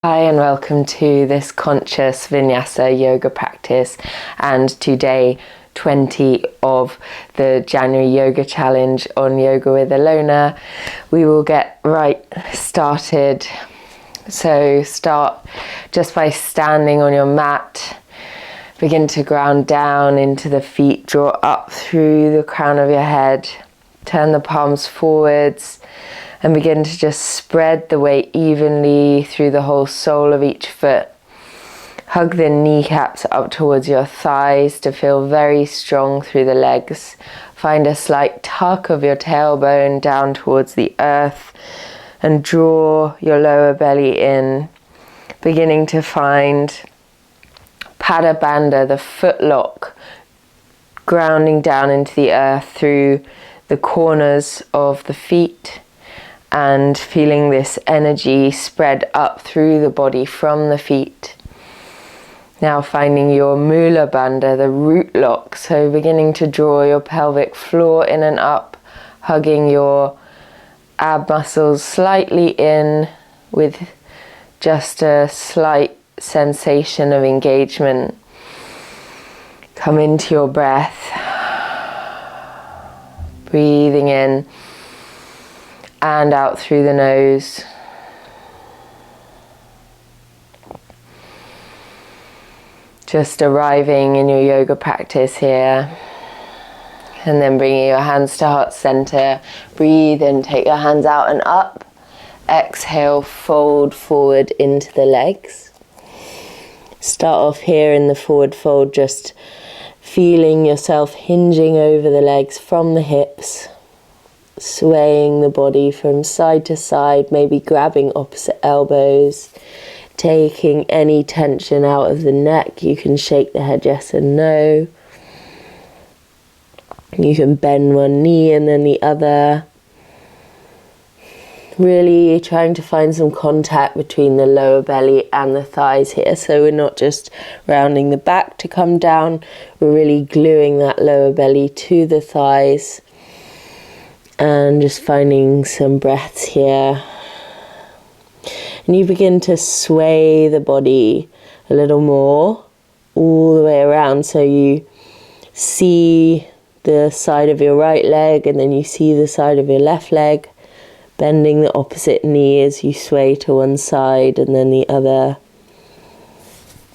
Hi and welcome to this conscious Vinyasa yoga practice and to day 20 of the January Yoga Challenge on Yoga with Alona. We will get right started. So start just by standing on your mat. Begin to ground down into the feet, draw up through the crown of your head. Turn the palms forwards. And begin to just spread the weight evenly through the whole sole of each foot. Hug the kneecaps up towards your thighs to feel very strong through the legs. Find a slight tuck of your tailbone down towards the earth and draw your lower belly in. Beginning to find Pada Bandha, the foot lock, grounding down into the earth through the corners of the feet. And feeling this energy spread up through the body from the feet. Now finding your Mula Bandha, the root lock. So beginning to draw your pelvic floor in and up, hugging your ab muscles slightly in with just a slight sensation of engagement. Come into your breath. Breathing in. And out through the nose. Just arriving in your yoga practice here. And then bringing your hands to heart center. Breathe in, take your hands out and up. Exhale, fold forward into the legs. Start off here in the forward fold, just feeling yourself hinging over the legs from the hips. Swaying the body from side to side, maybe grabbing opposite elbows, taking any tension out of the neck. You can shake the head yes and no. You can bend one knee and then the other. Really trying to find some contact between the lower belly and the thighs here. So we're not just rounding the back to come down, we're really gluing that lower belly to the thighs. And just finding some breaths here. And you begin to sway the body a little more, all the way around. So you see the side of your right leg and then you see the side of your left leg. Bending the opposite knee as you sway to one side and then the other.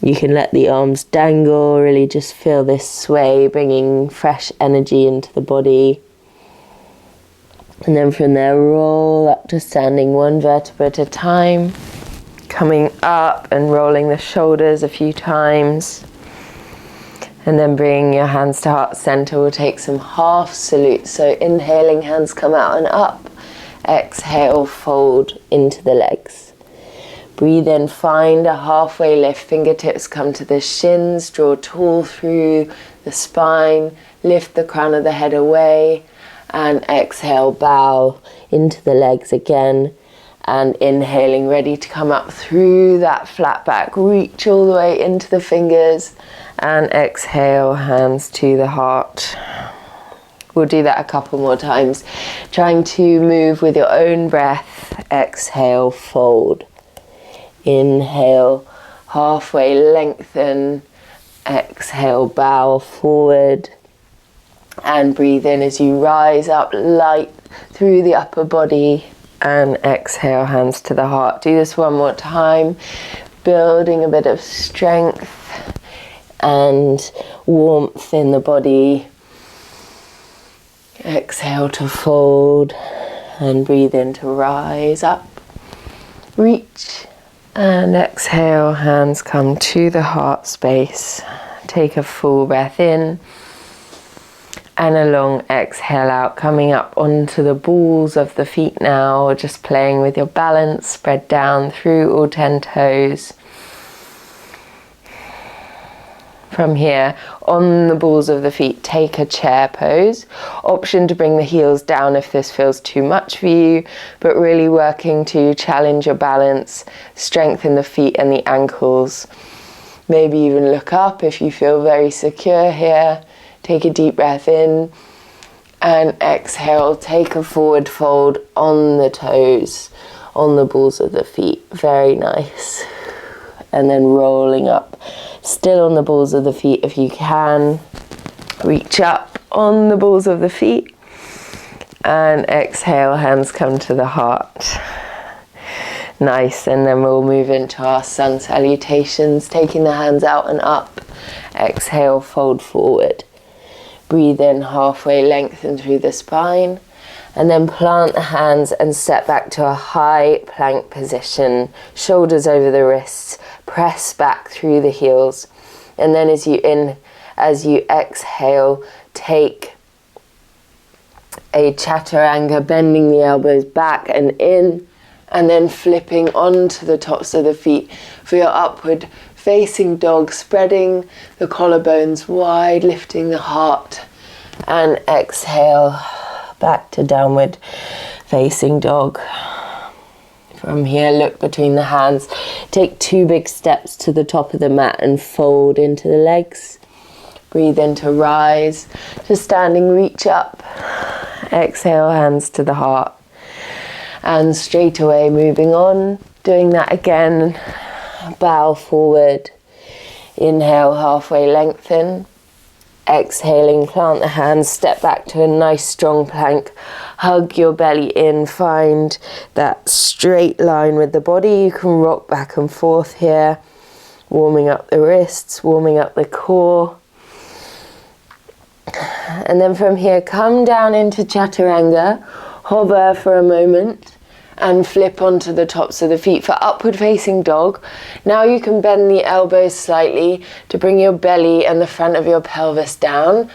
You can let the arms dangle, really just feel this sway, bringing fresh energy into the body. And then from there, roll up to standing one vertebra at a time. Coming up and rolling the shoulders a few times. And then bring your hands to heart center. We'll take some half salutes. So inhaling, hands come out and up. Exhale, fold into the legs. Breathe in, find a halfway lift. Fingertips come to the shins. Draw tall through the spine. Lift the crown of the head away. And exhale, bow into the legs again. And inhaling, ready to come up through that flat back. Reach all the way into the fingers. And exhale, hands to the heart. We'll do that a couple more times. Trying to move with your own breath. Exhale, fold. Inhale, halfway lengthen. Exhale, bow forward. And breathe in as you rise up light through the upper body. And exhale, hands to the heart. Do this one more time. Building a bit of strength and warmth in the body. Exhale to fold. And breathe in to rise up. Reach. And exhale, hands come to the heart space. Take a full breath in. And a long exhale out, coming up onto the balls of the feet now, just playing with your balance, spread down through all 10 toes. From here, on the balls of the feet, take a chair pose. Option to bring the heels down if this feels too much for you, but really working to challenge your balance, strengthen the feet and the ankles. Maybe even look up if you feel very secure here. Take a deep breath in and exhale. Take a forward fold on the toes, on the balls of the feet. Very nice. and then rolling up. Still on the balls of the feet if you can. Reach up on the balls of the feet. And exhale, hands come to the heart. Nice, and then we'll move into our sun salutations, taking the hands out and up. Exhale, fold forward. Breathe in, halfway lengthen through the spine. And then plant the hands and step back to a high plank position. Shoulders over the wrists. Press back through the heels. And then as you exhale, take a chaturanga, bending the elbows back and in, and then flipping onto the tops of the feet for your upward facing dog, spreading the collarbones wide, lifting the heart, and exhale back to downward facing dog. From here, look between the hands, take 2 big steps to the top of the mat and fold into the legs. Breathe in to rise, to standing, reach up. Exhale, hands to the heart. And straight away, moving on, doing that again. Bow forward. Inhale, halfway lengthen. Exhaling, plant the hands, step back to a nice strong plank. Hug your belly in, find that straight line with the body. You can rock back and forth here. Warming up the wrists, warming up the core. And then from here, come down into chaturanga, hover for a moment, and flip onto the tops of the feet for upward facing dog. Now you can bend the elbows slightly to bring your belly and the front of your pelvis down.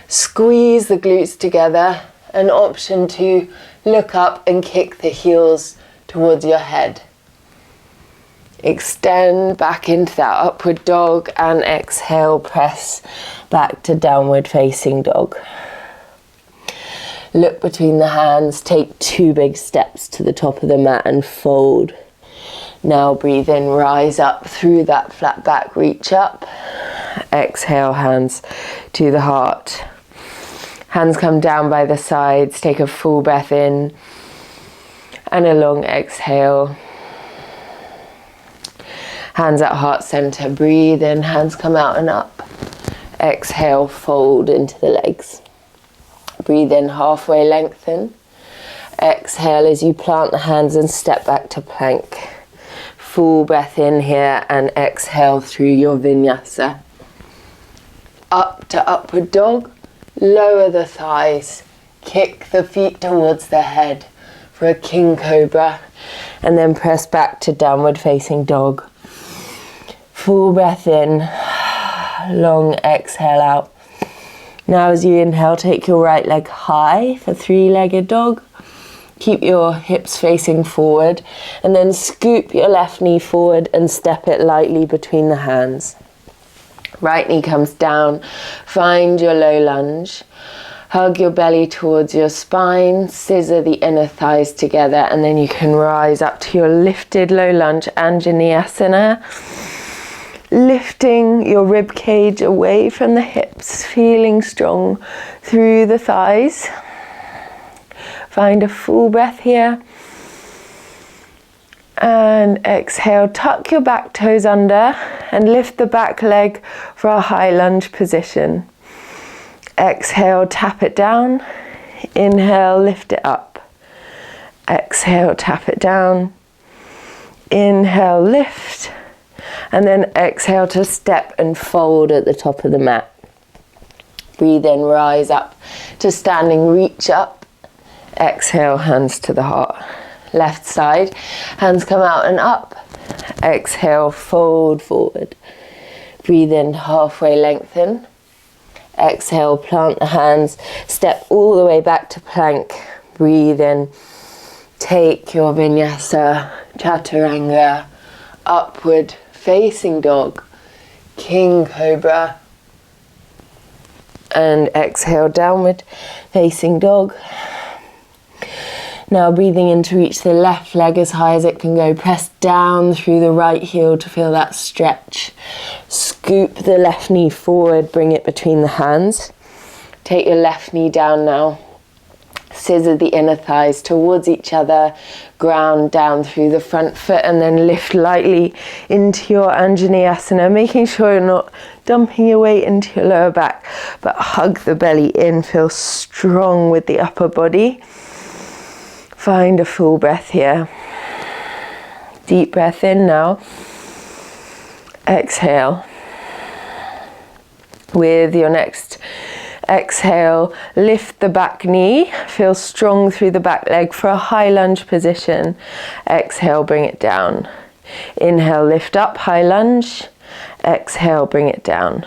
Squeeze the glutes together. An option to look up and kick the heels towards your head. Extend back into that upward dog and exhale, press back to downward facing dog. Look between the hands, take 2 big steps to the top of the mat and fold. Now breathe in, rise up through that flat back, reach up. Exhale, hands to the heart. Hands come down by the sides, take a full breath in and a long exhale. Hands at heart center, breathe in, hands come out and up. Exhale, fold into the legs. Breathe in, halfway lengthen. Exhale as you plant the hands and step back to plank. Full breath in here and exhale through your vinyasa. Up to upward dog, lower the thighs, kick the feet towards the head for a king cobra, and then press back to downward facing dog. Full breath in, long exhale out. Now as you inhale, take your right leg high for 3-legged dog. Keep your hips facing forward and then scoop your left knee forward and step it lightly between the hands. Right knee comes down, find your low lunge. Hug your belly towards your spine, scissor the inner thighs together, and then you can rise up to your lifted low lunge, Vinyasa. Lifting your rib cage away from the hips, feeling strong through the thighs. Find a full breath here. And exhale, tuck your back toes under and lift the back leg for a high lunge position. Exhale, tap it down. Inhale, lift it up. Exhale, tap it down. Inhale, lift. And then exhale to step and fold at the top of the mat. Breathe in, rise up to standing, reach up. Exhale, hands to the heart. Left side, hands come out and up. Exhale, fold forward. Breathe in, halfway lengthen. Exhale, plant the hands, step all the way back to plank. Breathe in, take your vinyasa, chaturanga, upward facing dog, king cobra, and exhale, downward facing dog. Now breathing in to reach the left leg as high as it can go. Press down through the right heel to feel that stretch. Scoop the left knee forward, bring it between the hands. Take your left knee down now. Scissor the inner thighs towards each other, ground down through the front foot, and then lift lightly into your Anjaneyasana, making sure you're not dumping your weight into your lower back, but hug the belly in, feel strong with the upper body. Find a full breath here. Deep breath in now. Exhale. With your next exhale, lift the back knee, feel strong through the back leg for a high lunge position. Exhale, bring it down. Inhale, lift up, high lunge. Exhale, bring it down.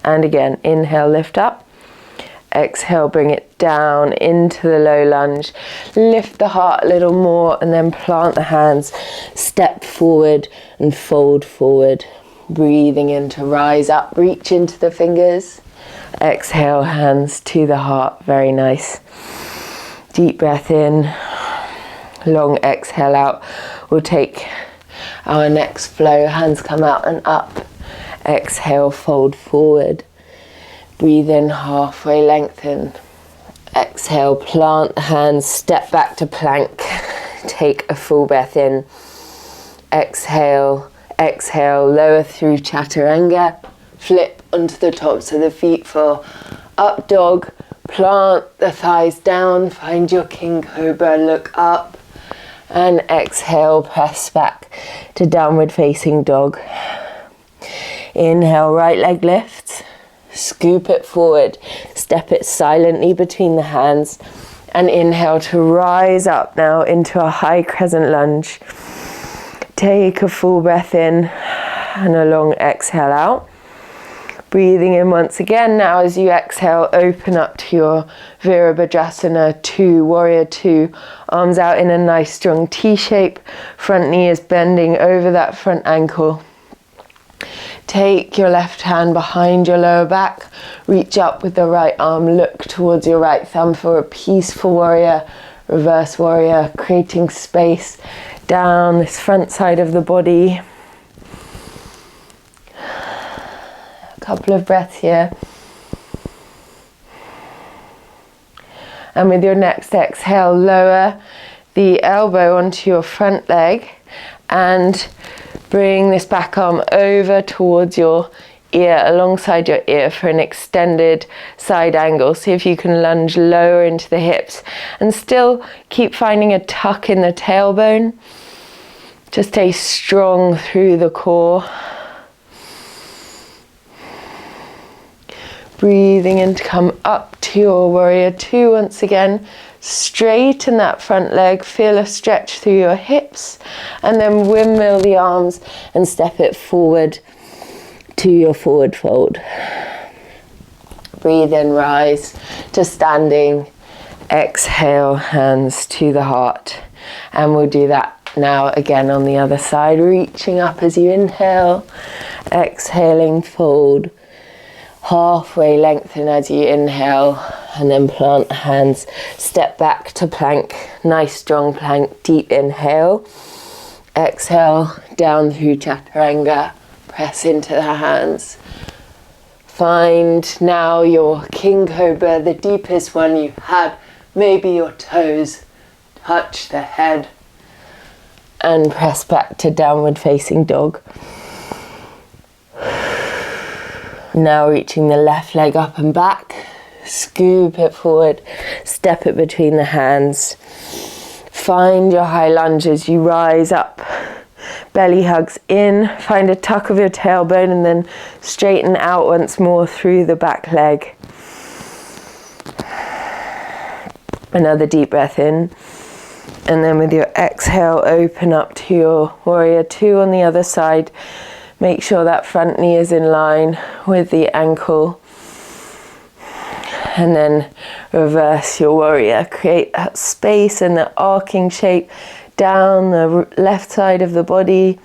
And again, inhale, lift up. Exhale, bring it down into the low lunge. Lift the heart a little more and then plant the hands. Step forward and fold forward. Breathing in to rise up, reach into the fingers. Exhale, hands to the heart. Very nice. Deep breath in. Long exhale out. We'll take our next flow. Hands come out and up. Exhale, fold forward. Breathe in, halfway lengthen. Exhale, plant the hands, step back to plank. Take a full breath in. Exhale, exhale, lower through chaturanga. Flip onto the tops of the feet for up dog. Plant the thighs down, find your king cobra, look up. And exhale, press back to downward facing dog. Inhale, right leg lifts. Scoop it forward, step it silently between the hands, and inhale to rise up now into a high crescent lunge. Take a full breath in and a long exhale out. Breathing in once again. Now as you exhale, open up to your Virabhadrasana 2, Warrior 2. Arms out in a nice strong T shape. Front knee is bending over that front ankle. Take your left hand behind your lower back, reach up with the right arm, look towards your right thumb for a peaceful warrior, reverse warrior, creating space down this front side of the body. A couple of breaths here. And with your next exhale, lower the elbow onto your front leg and bring this back arm over towards your ear, alongside your ear for an extended side angle. See if you can lunge lower into the hips and still keep finding a tuck in the tailbone. Just stay strong through the core. Breathing in to come up to your Warrior 2 once again. Straighten that front leg, feel a stretch through your hips, and then windmill the arms and step it forward to your forward fold. Breathe in, rise to standing. Exhale, hands to the heart. And we'll do that now again on the other side, reaching up as you inhale, exhaling, fold. Halfway lengthen as you inhale, and then plant the hands, step back to plank, nice strong plank, deep inhale, exhale, down through chaturanga, press into the hands. Find now your king cobra, the deepest one you've had, maybe your toes touch the head, and press back to downward facing dog. Now reaching the left leg up and back, scoop it forward, step it between the hands. Find your high lunge as you rise up. Belly hugs in, find a tuck of your tailbone and then straighten out once more through the back leg. Another deep breath in. And then with your exhale, open up to your Warrior 2 on the other side. Make sure that front knee is in line with the ankle. And then reverse your warrior. Create that space and the arcing shape down the left side of the body.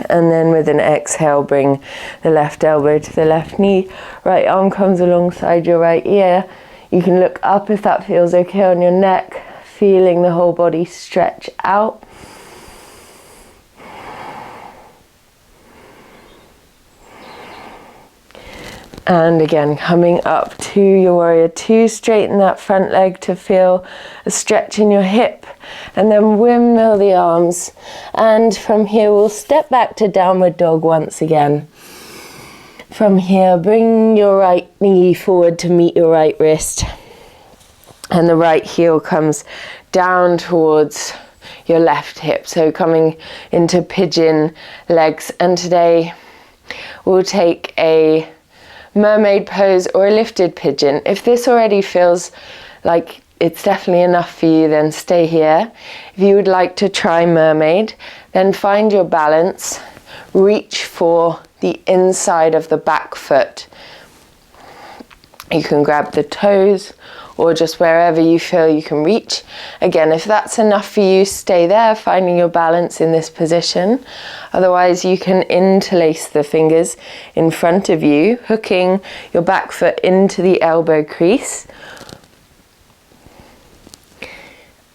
And then with an exhale, bring the left elbow to the left knee. Right arm comes alongside your right ear. You can look up if that feels okay on your neck. Feeling the whole body stretch out. And again, coming up to your warrior two, straighten that front leg to feel a stretch in your hip, and then windmill the arms. And from here, we'll step back to downward dog once again. From here, bring your right knee forward to meet your right wrist, and the right heel comes down towards your left hip, so coming into pigeon legs. And today we'll take a mermaid pose or a lifted pigeon. If this already feels like it's definitely enough for you, then stay here. If you would like to try mermaid, then find your balance, reach for the inside of the back foot. You can grab the toes or just wherever you feel you can reach. Again, if that's enough for you, stay there, finding your balance in this position. Otherwise, you can interlace the fingers in front of you, hooking your back foot into the elbow crease.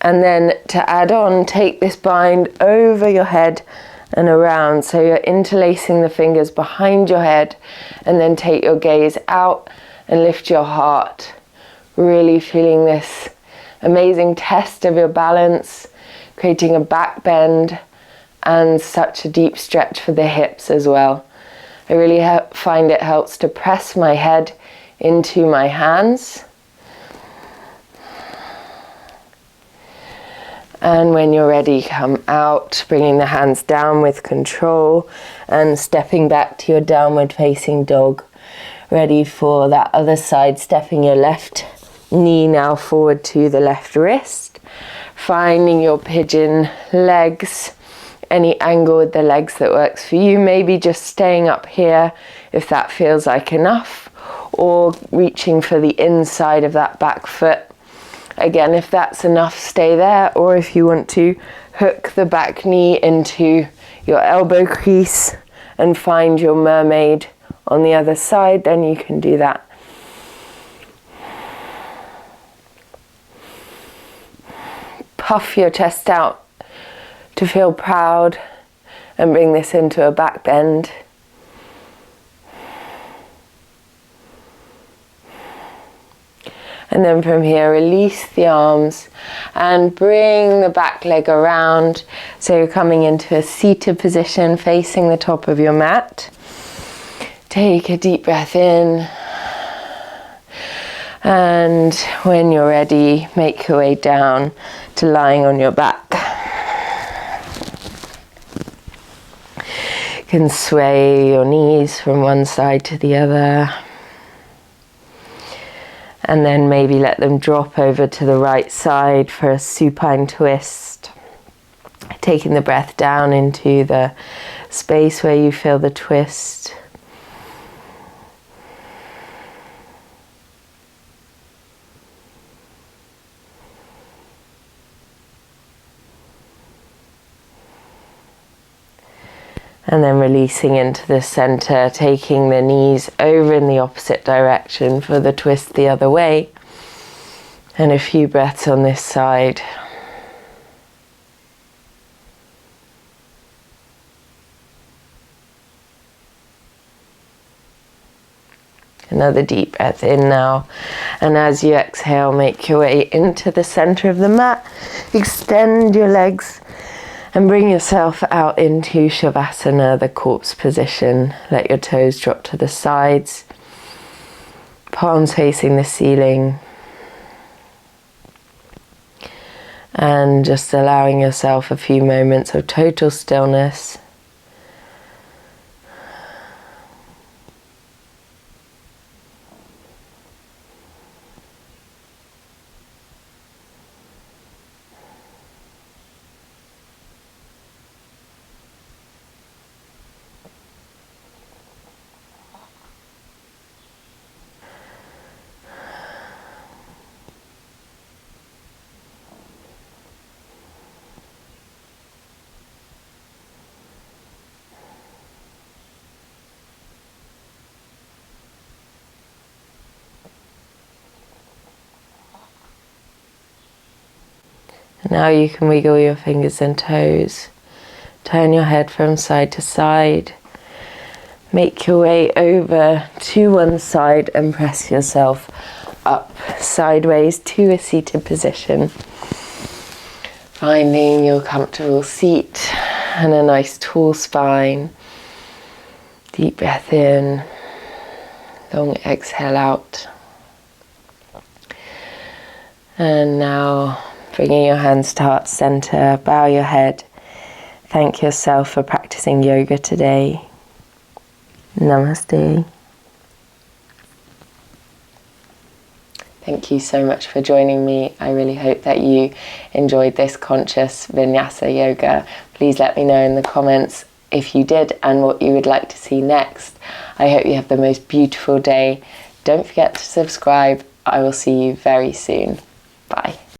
And then to add on, take this bind over your head and around. So you're interlacing the fingers behind your head, and then take your gaze out and lift your heart. Really feeling this amazing test of your balance, creating a back bend and such a deep stretch for the hips as well. I really find it helps to press my head into my hands. And when you're ready, come out, bringing the hands down with control and stepping back to your downward facing dog. Ready for that other side, stepping your left knee now forward to the left wrist, finding your pigeon legs, any angle with the legs that works for you, maybe just staying up here if that feels like enough, or reaching for the inside of that back foot. Again, if that's enough, stay there, or if you want to, hook the back knee into your elbow crease and find your mermaid on the other side, then you can do that. Puff your chest out to feel proud and bring this into a back bend. And then from here, release the arms and bring the back leg around. So you're coming into a seated position facing the top of your mat. Take a deep breath in. And when you're ready, make your way down to lying on your back. You can sway your knees from one side to the other. And then maybe let them drop over to the right side for a supine twist. Taking the breath down into the space where you feel the twist. And then releasing into the center, taking the knees over in the opposite direction for the twist the other way. And a few breaths on this side. Another deep breath in now. And as you exhale, make your way into the center of the mat. Extend your legs. And bring yourself out into savasana, the corpse position. Let your toes drop to the sides, palms facing the ceiling. And just allowing yourself a few moments of total stillness. Now you can wiggle your fingers and toes. Turn your head from side to side. Make your way over to one side and press yourself up sideways to a seated position. Finding your comfortable seat and a nice tall spine. Deep breath in, long exhale out. And now bringing your hands to heart center, bow your head. Thank yourself for practicing yoga today. Namaste. Thank you so much for joining me. I really hope that you enjoyed this conscious Vinyasa yoga. Please let me know in the comments if you did and what you would like to see next. I hope you have the most beautiful day. Don't forget to subscribe. I will see you very soon. Bye.